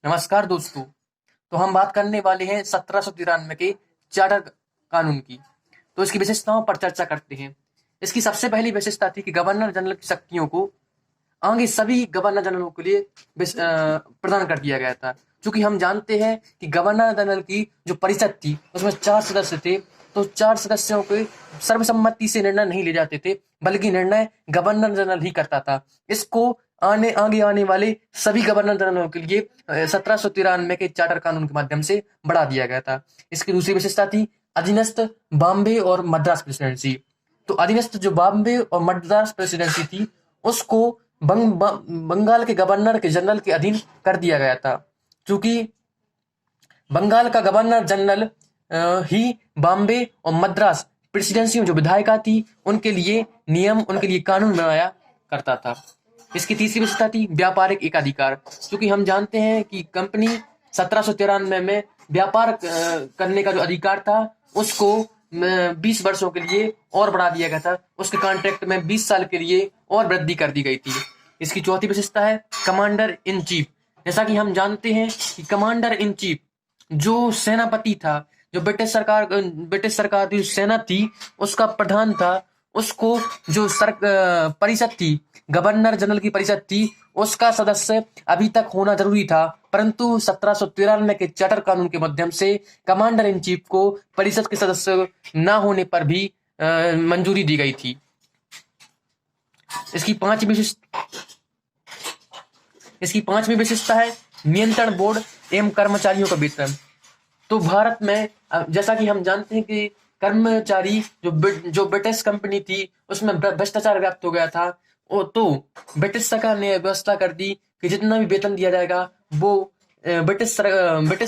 नमस्कार दोस्तों। तो हम बात करने वाले हैं 1793 के चार्टर कानून की। तो इसकी विशेषताओं पर चर्चा करते हैं। इसकी सबसे पहली विशेषता थी कि गवर्नर जनरल की शक्तियों को आगे सभी गवर्नर जनरलों के लिए प्रदान कर दिया गया था। चूंकि हम जानते हैं कि गवर्नर जनरल की जो परिषद थी उसमें 4 सदस्य थे, तो 4 सदस्यों के सर्वसम्मति से निर्णय नहीं ले जाते थे, बल्कि निर्णय गवर्नर जनरल ही करता था। इसको आगे आने वाले सभी गवर्नर जनरलों के लिए 1793 के चार्टर कानून के माध्यम से बढ़ा दिया गया था। इसकी दूसरी विशेषता थी अधीनस्थ बॉम्बे और मद्रास प्रेसिडेंसी। तो अधीनस्थ जो बॉम्बे और मद्रास प्रेसिडेंसी थी उसको बंगाल के गवर्नर के जनरल के अधीन कर दिया गया था। चूंकि बंगाल का गवर्नर जनरल ही बॉम्बे और मद्रास प्रेसिडेंसी में जो विधायिका थी उनके लिए नियम, उनके लिए कानून बनाया करता था। इसकी तीसरी विशेषता थी व्यापारिक एकाधिकार। क्योंकि हम जानते हैं कि कंपनी 1793 में व्यापार करने का जो अधिकार था उसको 20 वर्षों के लिए और बढ़ा दिया गया था। उसके कॉन्ट्रैक्ट में 20 साल के लिए और वृद्धि कर दी गई थी। इसकी चौथी विशेषता है कमांडर इन चीफ। जैसा कि हम जानते हैं कि कमांडर इन चीफ जो सेनापति था, जो ब्रिटिश सरकार की सेना थी उसका प्रधान था, उसको जो परिषद थी, गवर्नर जनरल की परिषद थी, उसका सदस्य अभी तक होना जरूरी था। परंतु 1793 के चार्टर कानून के माध्यम से कमांडर इन चीफ को परिषद के सदस्य न होने पर भी मंजूरी दी गई थी। इसकी पांचवी विशेषता है नियंत्रण बोर्ड एवं कर्मचारियों का वेतन। तो भारत में जैसा कि हम जानते हैं कि कर्मचारी जो ब्रिटिश कंपनी थी उसमें भ्रष्टाचार व्याप्त हो गया था, तो ब्रिटिश सरकार ने व्यवस्था कर दी कि जितना भी वेतन दिया जाएगा वो ब्रिटिश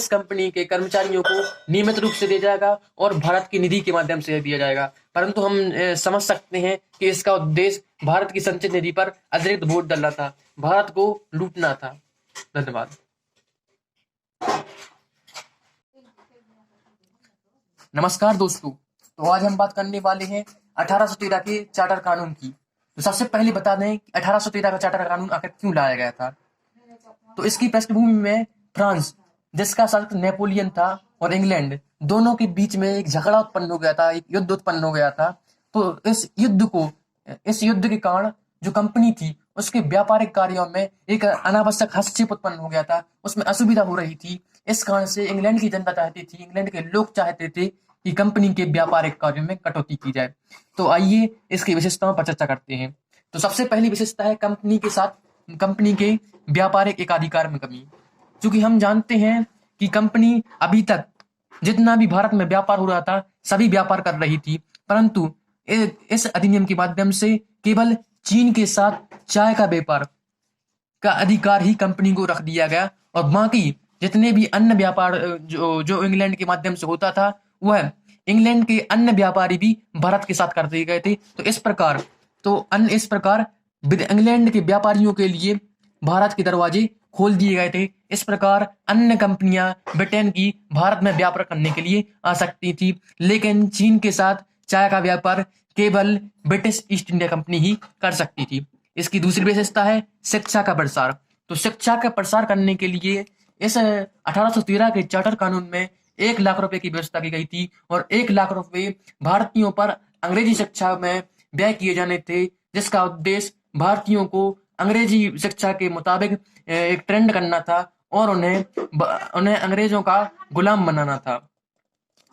कंपनी के कर्मचारियों को नियमित रूप से दिया जाएगा और भारत की निधि के माध्यम से दिया जाएगा। परंतु हम समझ सकते हैं कि इसका उद्देश्य भारत की संचित निधि पर अतिरिक्त बोझ डालना था, भारत को लूटना था। धन्यवाद। नमस्कार दोस्तों। तो आज हम बात करने वाले हैं 1813 के चार्टर कानून की। तो सबसे पहले बता दें कि 1813 का चार्टर कानून आखिर क्यों लाया गया था। तो इसकी पृष्ठभूमि में फ्रांस, जिसका शासक नेपोलियन था, और इंग्लैंड, दोनों के बीच में एक झगड़ा उत्पन्न हो गया था, एक युद्ध उत्पन्न हो गया था। तो इस युद्ध के कारण जो कंपनी थी उसके व्यापारिक कार्यों में एक अनावश्यक हस्तक्षेप उत्पन्न हो गया था, उसमें असुविधा हो रही थी। इस कारण से इंग्लैंड की जनता चाहती थी, इंग्लैंड के लोग चाहते थे कि कंपनी के व्यापारिक कार्यों में कटौती की जाए। तो आइए इसकी विशेषताओं पर चर्चा करते हैं। तो सबसे पहली विशेषता है कंपनी के व्यापारिक एकाधिकार में कमी। क्योंकि हम जानते हैं कि कंपनी अभी तक जितना भी भारत में व्यापार हो रहा था सभी व्यापार कर रही थी, परंतु इस अधिनियम के माध्यम से केवल चीन के साथ चाय का व्यापार का अधिकार ही कंपनी को रख दिया गया, और बाकी जितने भी अन्य व्यापार जो इंग्लैंड के माध्यम से होता था वह इंग्लैंड के अन्य व्यापारी भी भारत के साथ कर दिए गए थे। तो इस प्रकार इंग्लैंड के व्यापारियों के लिए भारत के दरवाजे खोल दिए गए थे। इस प्रकार अन्य कंपनियां ब्रिटेन की भारत में व्यापार करने के लिए आ सकती थी, लेकिन चीन के साथ चाय का व्यापार केवल ब्रिटिश ईस्ट इंडिया कंपनी ही कर सकती थी। इसकी दूसरी विशेषता है शिक्षा का प्रसार। तो शिक्षा का प्रसार करने के लिए इस 1813 के चार्टर कानून में 1 लाख रुपए की व्यवस्था की गई थी, और 1 लाख रुपए भारतीयों पर अंग्रेजी शिक्षा में व्यय किए जाने थे, जिसका उद्देश्य भारतीयों को अंग्रेजी शिक्षा के मुताबिक एक ट्रेंड करना था और उन्हें अंग्रेजों का गुलाम बनाना था।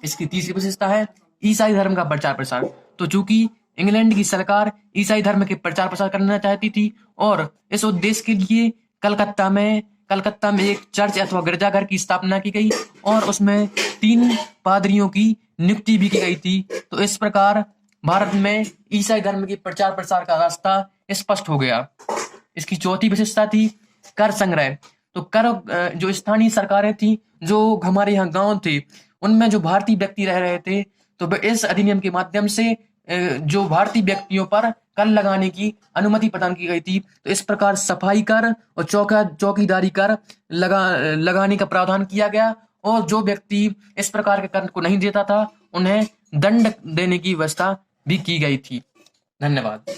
इसकी तीसरी विशेषता है ईसाई धर्म का प्रचार प्रसार। तो चूंकि इंग्लैंड की सरकार ईसाई धर्म के प्रचार प्रसार करना चाहती थी, और इस उद्देश्य के लिए कलकत्ता में एक चर्च अथवा गिरजाघर की स्थापना की गई, और उसमें 3 पादरियों की नियुक्ति भी की गई थी। तो इस प्रकार भारत में ईसाई धर्म के प्रचार प्रसार का रास्ता स्पष्ट हो गया। इसकी चौथी विशेषता थी कर संग्रह। तो कर जो स्थानीय सरकारें थी, जो हमारे यहाँ गांव थे, उनमें जो भारतीय व्यक्ति रह रहे थे, तो इस अधिनियम के माध्यम से जो भारतीय व्यक्तियों पर कर लगाने की अनुमति प्रदान की गई थी। तो इस प्रकार सफाई कर और चौकीदारी कर लगाने का प्रावधान किया गया, और जो व्यक्ति इस प्रकार के कर को नहीं देता था उन्हें दंड देने की व्यवस्था भी की गई थी। धन्यवाद।